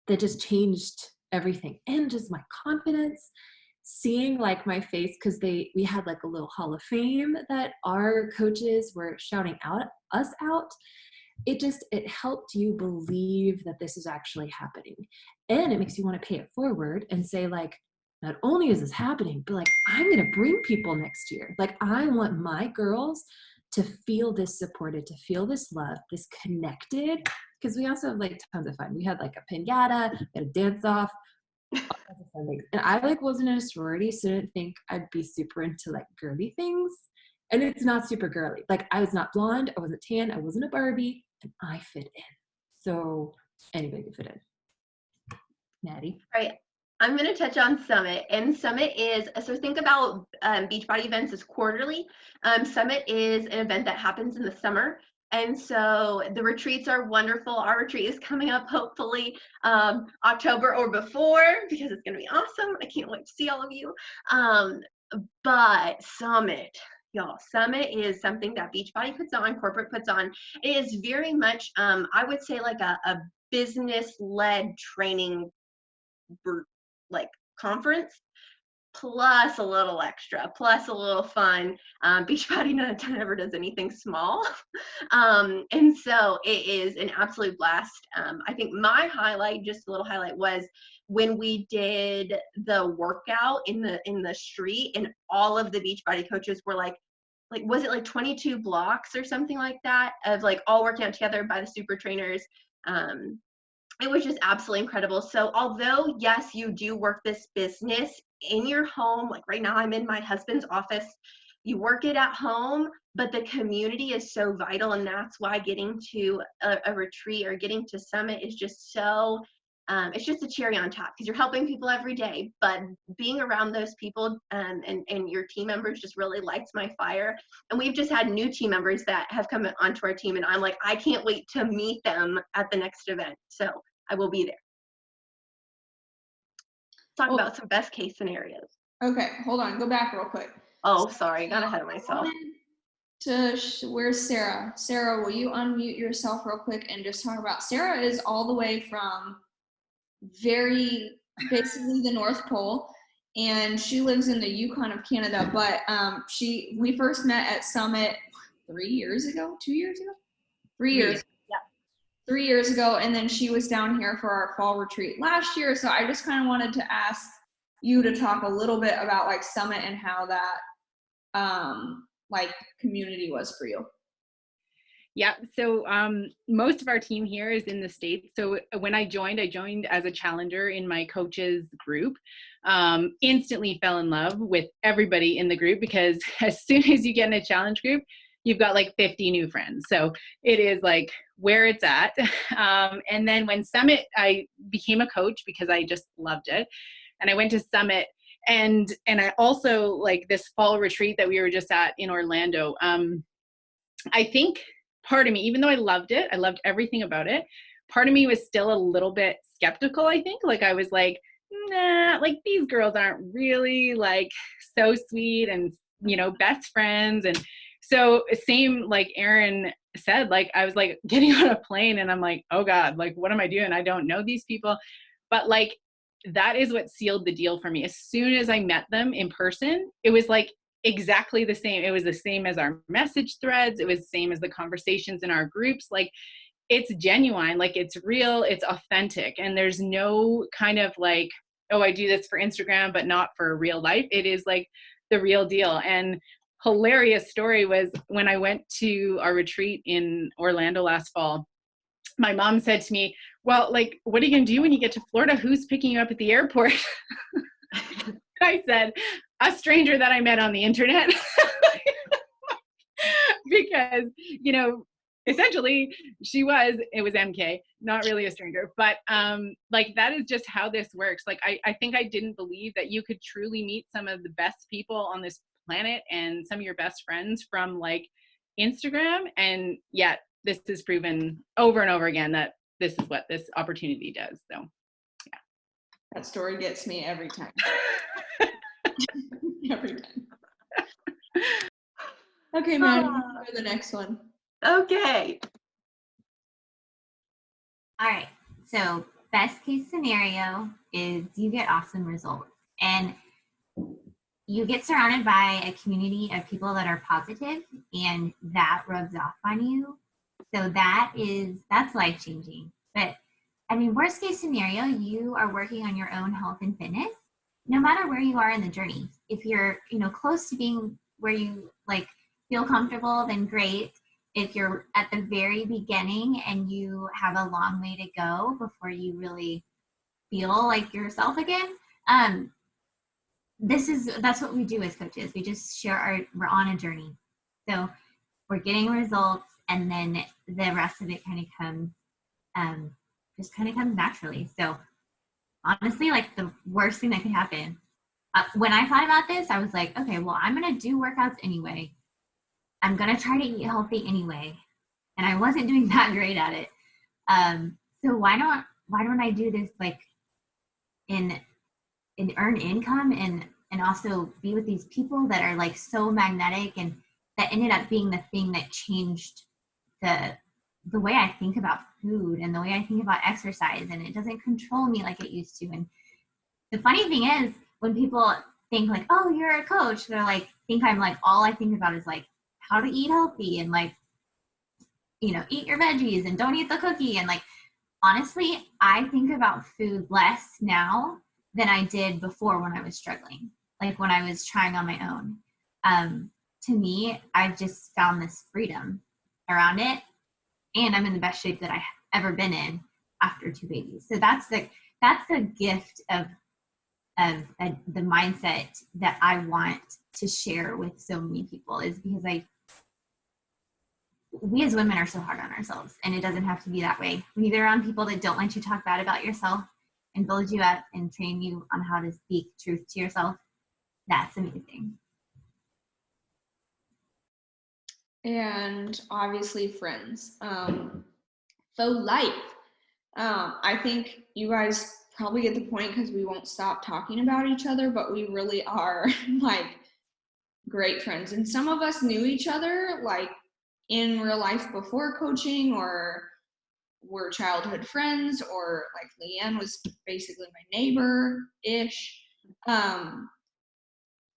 that just changed everything. And just my confidence, seeing like my face, because we had like a little hall of fame that our coaches were shouting us out. It helped you believe that this is actually happening. And it makes you want to pay it forward and say like, not only is this happening, but like, I'm going to bring people next year. Like, I want my girls to feel this supported, to feel this love, this connected. Because we also have like tons of fun. We had like a pinata, we had a dance off. And I like wasn't in a sorority, so I didn't think I'd be super into like girly things. And it's not super girly. Like, I was not blonde, I wasn't tan, I wasn't a Barbie, and I fit in. So anybody could fit in. Maddie. Right. I'm going to touch on Summit. And Summit is, so think about Beachbody events as quarterly. Summit is an event that happens in the summer. And so the retreats are wonderful. Our retreat is coming up hopefully October or before, because it's going to be awesome. I can't wait to see all of you. But Summit, y'all, Summit is something that Beachbody puts on, corporate puts on. It is very much, I would say, like a business-led training like conference, plus a little extra, plus a little fun. Beachbody never does anything small. And so it is an absolute blast. I think my highlight, just a little highlight, was when we did the workout in the street, and all of the Beachbody coaches were like, was it like 22 blocks or something like that, of like all working out together by the super trainers. it was just absolutely incredible. So although, yes, you do work this business in your home, like right now I'm in my husband's office, you work it at home, but the community is so vital. And that's why getting to a retreat or getting to Summit is just so, it's just a cherry on top because you're helping people every day. But being around those people and your team members just really lights my fire. And we've just had new team members that have come onto our team, and I'm like, I can't wait to meet them at the next event. So I will be there. Talk about some best case scenarios. Okay, hold on. Go back real quick. Oh, sorry, got ahead of myself. Where's Sarah? Sarah, will you unmute yourself real quick and just talk about, Sarah is all the way from basically the North Pole, and she lives in the Yukon of Canada, but we first met at Summit 3 years ago, 2 years ago? 3 years. Yeah. 3 years ago, and then she was down here for our fall retreat last year. So I just kind of wanted to ask you to talk a little bit about like Summit and how that like community was for you. Yeah, so most of our team here is in the States. So when I joined as a challenger in my coaches group. Instantly fell in love with everybody in the group because as soon as you get in a challenge group, you've got like 50 new friends. So it is like where it's at. And then when Summit, I became a coach because I just loved it. And I went to Summit, and I also like this fall retreat that we were just at in Orlando. I think part of me, even though I loved it, I loved everything about it, part of me was still a little bit skeptical, I think. Like I was like, nah, like these girls aren't really like so sweet and, you know, best friends. And so same like Erin said, like I was like getting on a plane and I'm like, oh God, like what am I doing? I don't know these people. But like that is what sealed the deal for me. As soon as I met them in person, it was like exactly the same. It was the same as our message threads. It was the same as the conversations in our groups. Like it's genuine, like it's real, it's authentic. And there's no kind of like, oh, I do this for Instagram, but not for real life. It is like the real deal. And hilarious story was when I went to our retreat in Orlando last fall, my mom said to me, well, like, what are you going to do when you get to Florida? Who's picking you up at the airport? I said, a stranger that I met on the internet. Because, you know, essentially it was MK, not really a stranger, but like that is just how this works. Like I think I didn't believe that you could truly meet some of the best people on this planet and some of your best friends from like Instagram, and yet this is proven over and over again that this is what this opportunity does. So yeah, that story gets me every time. Every time. Okay, Maddie, for the next one. Okay. All right. So best case scenario is you get awesome results and you get surrounded by a community of people that are positive and that rubs off on you. So that's life changing. But I mean, worst case scenario, you are working on your own health and fitness, no matter where you are in the journey. If you're, you know, close to being where you like feel comfortable, then great. If you're at the very beginning and you have a long way to go before you really feel like yourself again, that's what we do as coaches. We just share we're on a journey. So we're getting results, and then the rest of it kind of comes, just kind of comes naturally. So honestly, like the worst thing that could happen, when I thought about this, I was like, okay, well, I'm going to do workouts anyway. I'm going to try to eat healthy anyway. And I wasn't doing that great at it. So why don't I do this like in earn income and also be with these people that are like so magnetic, and that ended up being the thing that changed the way I think about food and the way I think about exercise, and it doesn't control me like it used to. And the funny thing is when people think like, oh, you're a coach, they're like, think I'm like, all I think about is like how to eat healthy and like, you know, eat your veggies and don't eat the cookie. And like, honestly, I think about food less now than I did before when I was struggling, like when I was trying on my own. To me, I've just found this freedom around it, and I'm in the best shape that I've ever been in. after 2 babies. So that's the gift of the mindset that I want to share with so many people, is because we as women are so hard on ourselves, and it doesn't have to be that way. When you're around people that don't let you talk bad about yourself and build you up and train you on how to speak truth to yourself, that's amazing. And obviously friends. So life. I think you guys probably get the point because we won't stop talking about each other, but we really are like great friends. And some of us knew each other like in real life before coaching, or were childhood friends, or like Leanne was basically my neighbor-ish.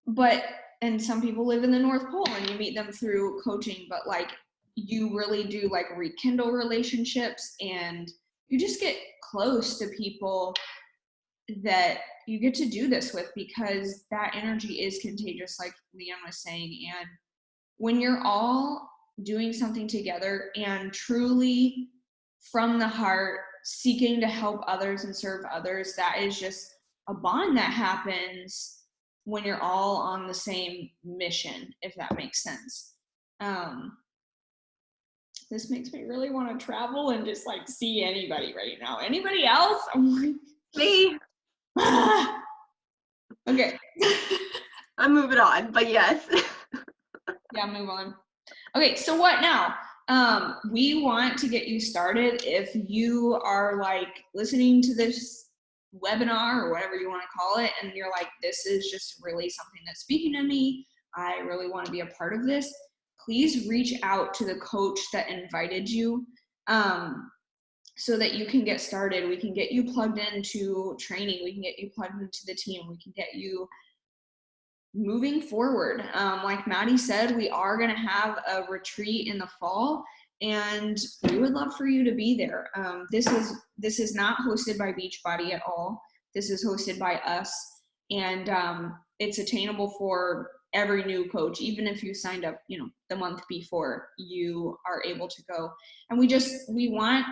But and some people live in the North Pole and you meet them through coaching, but like you really do like rekindle relationships, and you just get close to people that you get to do this with, because that energy is contagious, like Leanne was saying. And when you're all doing something together and truly from the heart seeking to help others and serve others, that is just a bond that happens when you're all on the same mission, if that makes sense. This makes me really want to travel and just like see anybody right now. Anybody else? I'm like, Me. okay. I'm moving on, but yes. Yeah, move on. Okay, so what now? We want to get you started. If you are like listening to this webinar or whatever you want to call it, and you're like, this is just really something that's speaking to me, I really want to be a part of this, please reach out to the coach that invited you, so that you can get started. We can get you plugged into training. We can get you plugged into the team. We can get you moving forward. Like Maddie said, we are going to have a retreat in the fall, and we would love for you to be there. This is not hosted by Beachbody at all. This is hosted by us, and it's attainable for every new coach, even if you signed up, the month before, you are able to go. And we want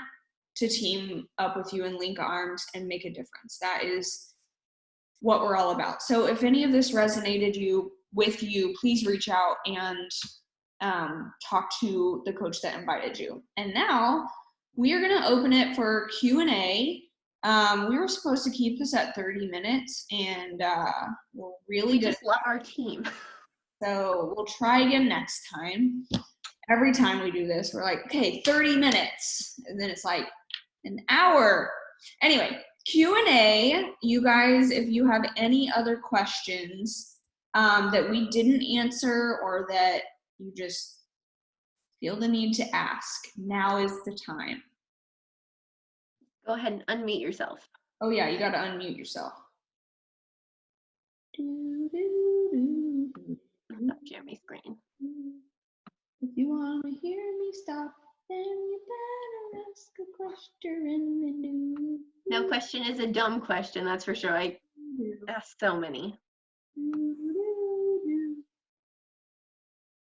to team up with you and link arms and make a difference. That is what we're all about. So if any of this resonated with you, please reach out and talk to the coach that invited you. And now we are going to open it for Q&A. We were supposed to keep this at 30 minutes, and we're really We good. just love our team. So we'll try again next time. Every time we do this, we're like, okay, 30 minutes. And then it's like an hour. Anyway, Q&A, you guys, if you have any other questions that we didn't answer, or that you just feel the need to ask, now is the time. Go ahead and unmute yourself. Oh yeah, you got to unmute yourself. Stop sharing my screen. If you want to hear me stop, then you better ask a question. No question is a dumb question, that's for sure. I asked so many.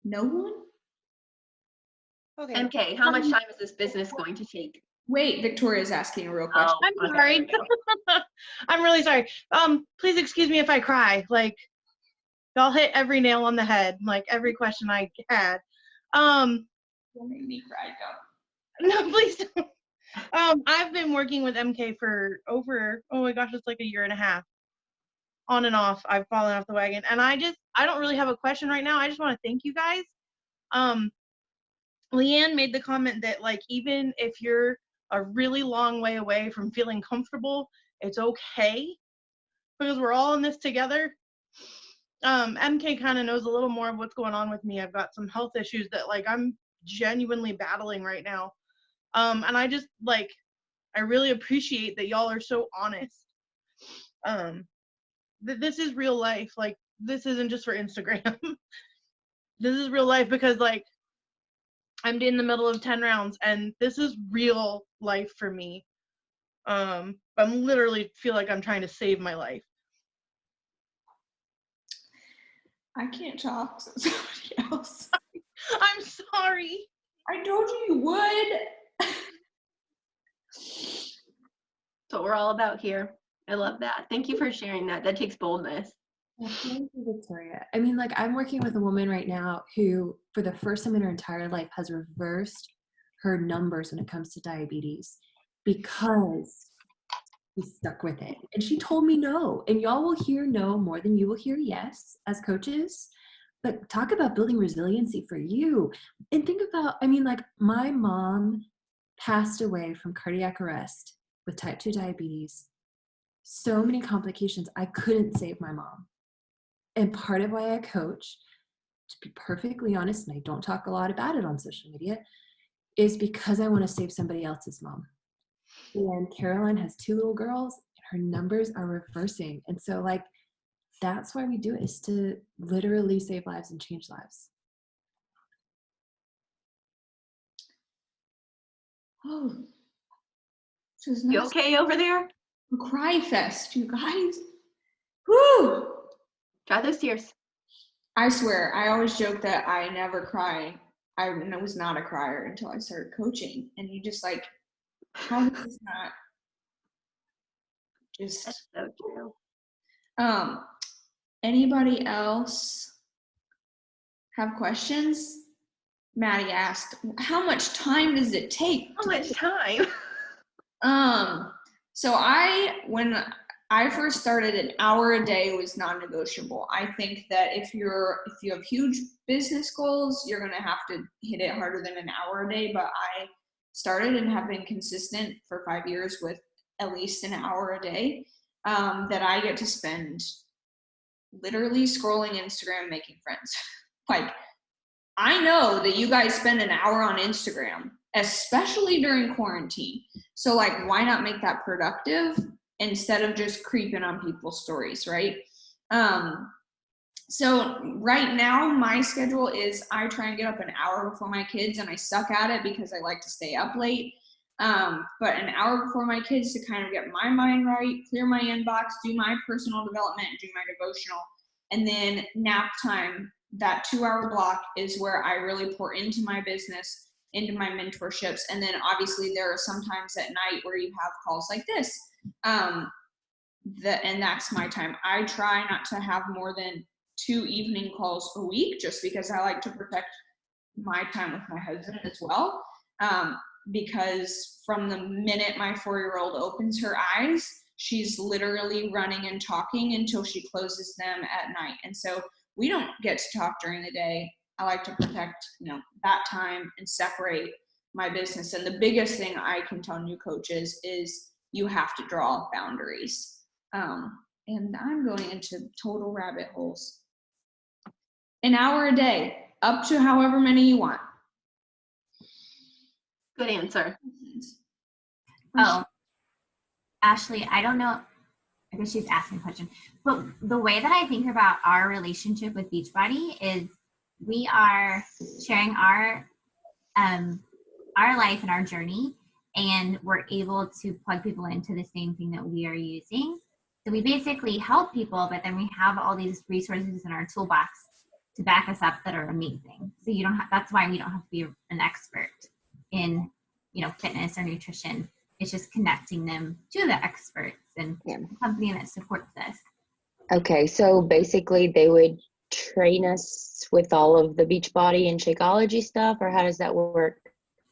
No one? Okay. MK, how much time is this business going to take? Wait, Victoria's asking a real question. I'm sorry. I'm really sorry. Please excuse me if I cry. Like, y'all hit every nail on the head. Like every question I had. Don't make me cry, don't. No, please don't. I've been working with MK for over, oh my gosh, it's like a year and a half. On and off, I've fallen off the wagon. And I don't really have a question right now. I just want to thank you guys. Leanne made the comment that, like, even if you're a really long way away from feeling comfortable, it's okay, because we're all in this together. MK kind of knows a little more of what's going on with me. I've got some health issues that, like, I'm genuinely battling right now. And I just, like, I really appreciate that y'all are so honest. This is real life. Like, this isn't just for Instagram. This is real life, because, like, I'm in the middle of 10 rounds, and this is real life for me. I'm literally feel like I'm trying to save my life. I can't talk, so somebody else. I'm sorry. I told you you would. what we're all about here. I love that. Thank you for sharing that. That takes boldness. Well, thank you, Victoria. I mean, like, I'm working with a woman right now who, for the first time in her entire life, has reversed her numbers when it comes to diabetes because she stuck with it. And she told me no. And y'all will hear no more than you will hear yes as coaches. But talk about building resiliency for you. And think about, I mean, like, my mom passed away from cardiac arrest with type 2 diabetes. So many complications. I couldn't save my mom. And part of why I coach, to be perfectly honest, and I don't talk a lot about it on social media, is because I want to save somebody else's mom. And Caroline has 2 little girls, and her numbers are reversing. And so, like, that's why we do it, is to literally save lives and change lives. Oh, this is You not okay over there? a cry fest, you guys. Whew. Dry those tears. I swear, I always joke that I never cry. I was not a crier until I started coaching. And you just like, how is this not just, That's so true. anybody else have questions? Maddie asked, how much time does it take? How much time? So when I first started, an hour a day was non-negotiable. I think that if you have huge business goals, you're going to have to hit it harder than an hour a day. But I started and have been consistent for 5 years with at least an hour a day that I get to spend literally scrolling Instagram, making friends. Like, I know that you guys spend an hour on Instagram, especially during quarantine. So, like, why not make that productive instead of just creeping on people's stories, right? So right now my schedule is I try and get up an hour before my kids, and I suck at it because I like to stay up late. But an hour before my kids to kind of get my mind right, clear my inbox, do my personal development, do my devotional. And then nap time, that 2-hour block is where I really pour into my business, into my mentorships. And then obviously there are some times at night where you have calls like this. And that's my time. I try not to have more than 2 evening calls a week, just because I like to protect my time with my husband as well. Because from the minute my 4-year-old opens her eyes, she's literally running and talking until she closes them at night. And so we don't get to talk during the day. I like to protect, that time and separate my business. And the biggest thing I can tell new coaches is you have to draw boundaries. And I'm going into total rabbit holes. An hour a day, up to however many you want. Good answer. Oh, Ashley, I don't know. I guess she's asking a question. But the way that I think about our relationship with Beachbody is we are sharing our life and our journey, and we're able to plug people into the same thing that we are using. So we basically help people, but then we have all these resources in our toolbox to back us up that are amazing. So you don't have, that's why we don't have to be an expert in, fitness or nutrition. It's just connecting them to the experts and the company that supports us. Okay, so basically they would train us with all of the Beachbody and Shakeology stuff, or how does that work?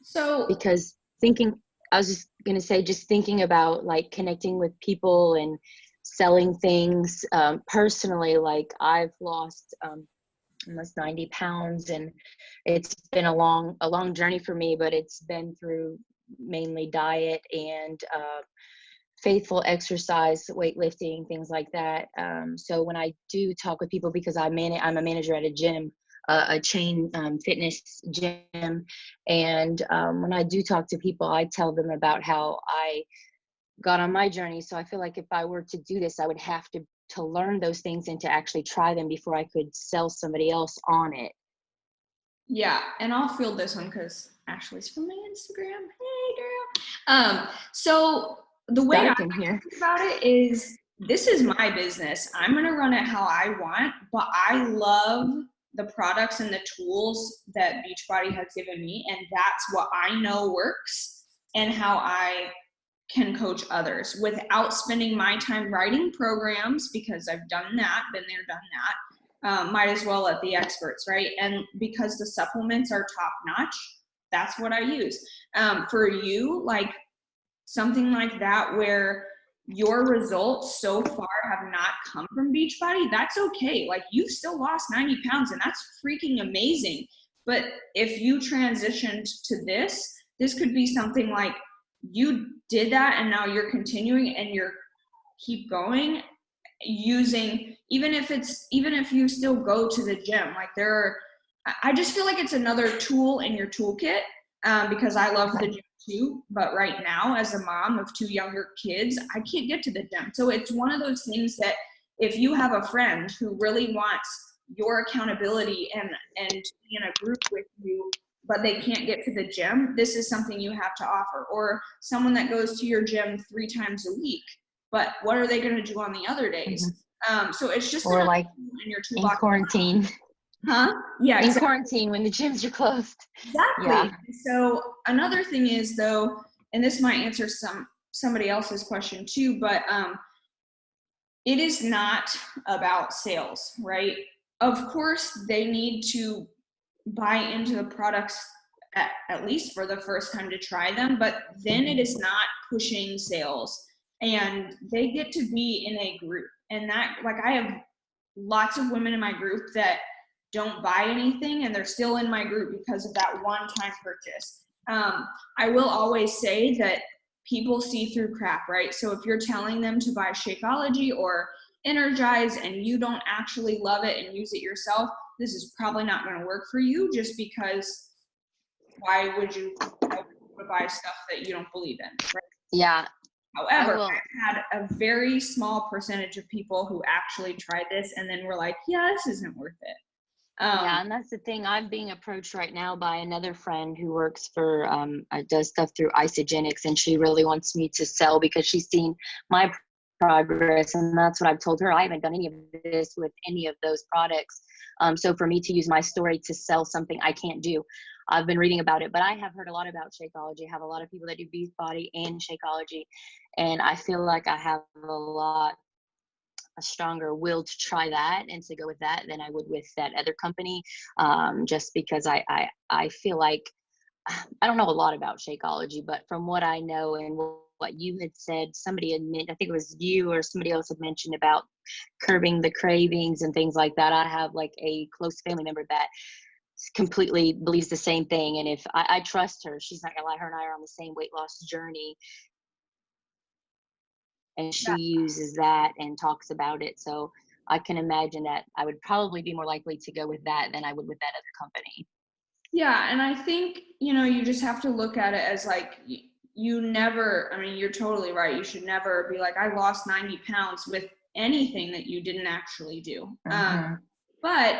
So because I was just going to say, just thinking about like connecting with people and selling things personally, like I've lost almost 90 pounds, and it's been a long journey for me, but it's been through mainly diet and faithful exercise, weightlifting, things like that. So when I do talk with people, because I'm a manager at a gym, a chain fitness gym, and when I do talk to people, I tell them about how I got on my journey. So I feel like if I were to do this, I would have to learn those things and to actually try them before I could sell somebody else on it. Yeah, and I'll field this one because Ashley's from my Instagram. Hey, girl. So the way I think about it is, this is my business. I'm going to run it how I want, but I love the products and the tools that Beachbody has given me, and that's what I know works and how I can coach others without spending my time writing programs, because I've done that, been there, done that. Might as well let the experts, right? And because the supplements are top notch, that's what I use. For you, like something like that where your results so far have not come from Beachbody, that's okay. Like you've still lost 90 pounds and that's freaking amazing. But if you transitioned to this could be something like you did that and now you're continuing and you're keep going using, even if you still go to the gym, like I just feel like it's another tool in your toolkit, because I love the gym too, but right now as a mom of 2 younger kids, I can't get to the gym. So it's one of those things that if you have a friend who really wants your accountability and be in a group with you, but they can't get to the gym, this is something you have to offer. Or someone that goes to your gym 3 times a week, but what are they going to do on the other days? So it's just or like in your in toolbox. quarantine. Huh? Yeah, in exactly. quarantine when the gyms are closed. Exactly. Yeah. So another thing is though, and this might answer somebody else's question too, but it is not about sales, right? Of course, they need to buy into the products at least for the first time to try them, but then it is not pushing sales, and they get to be in a group. And that, like, I have lots of women in my group that don't buy anything and they're still in my group because of that one-time purchase. I will always say that people see through crap, right? So if you're telling them to buy Shakeology or Energize and you don't actually love it and use it yourself, this is probably not going to work for you, just because why would you buy stuff that you don't believe in, right? Yeah. However, I've had a very small percentage of people who actually tried this and then were like, yeah, this isn't worth it. Yeah, and that's the thing. I'm being approached right now by another friend who works for, does stuff through Isagenix, and she really wants me to sell because she's seen my progress, and that's what I've told her. I haven't done any of this with any of those products. So for me to use my story to sell something I can't do. I've been reading about it, but I have heard a lot about Shakeology. I have a lot of people that do Beachbody and Shakeology, and I feel like I have a stronger will to try that and to go with that than I would with that other company, just because I feel like I don't know a lot about Shakeology, but from what I know and what you had said, somebody had I think it was you or somebody else had mentioned about curbing the cravings and things like that. I have like a close family member that completely believes the same thing, and if I trust her, she's not gonna lie. Her and I are on the same weight loss journey, and she uses that and talks about it. So I can imagine that I would probably be more likely to go with that than I would with that other company. Yeah, and I think, you just have to look at it as like, you never, I mean, you're totally right. You should never be like, I lost 90 pounds with anything that you didn't actually do. But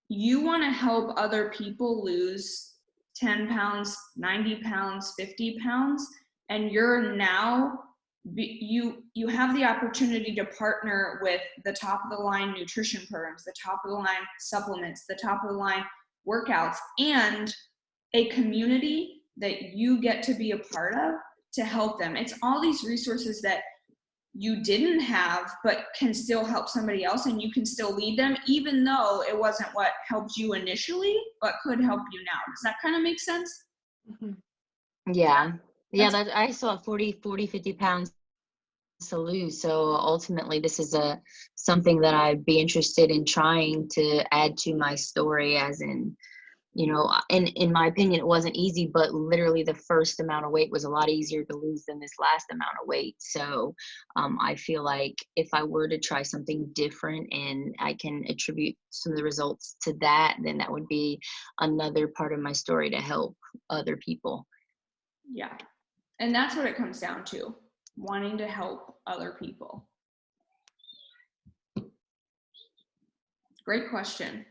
you want to help other people lose 10 pounds, 90 pounds, 50 pounds, and you're now, you have the opportunity to partner with the top of the line nutrition programs, the top of the line supplements, the top of the line workouts, and a community that you get to be a part of to help them. It's all these resources that you didn't have but can still help somebody else, and you can still lead them even though it wasn't what helped you initially but could help you now. Does that kind of make sense? Yeah, that I still have 40, 50 pounds to lose. So ultimately this is something that I'd be interested in trying to add to my story, as in, in my opinion, it wasn't easy, but literally the first amount of weight was a lot easier to lose than this last amount of weight. So I feel like if I were to try something different and I can attribute some of the results to that, then that would be another part of my story to help other people. Yeah. And that's what it comes down to, wanting to help other people. Great question.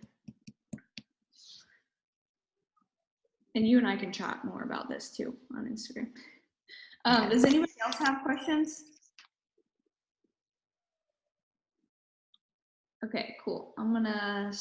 And you and I can chat more about this too on Instagram. Does anybody else have questions? Okay, cool. I'm gonna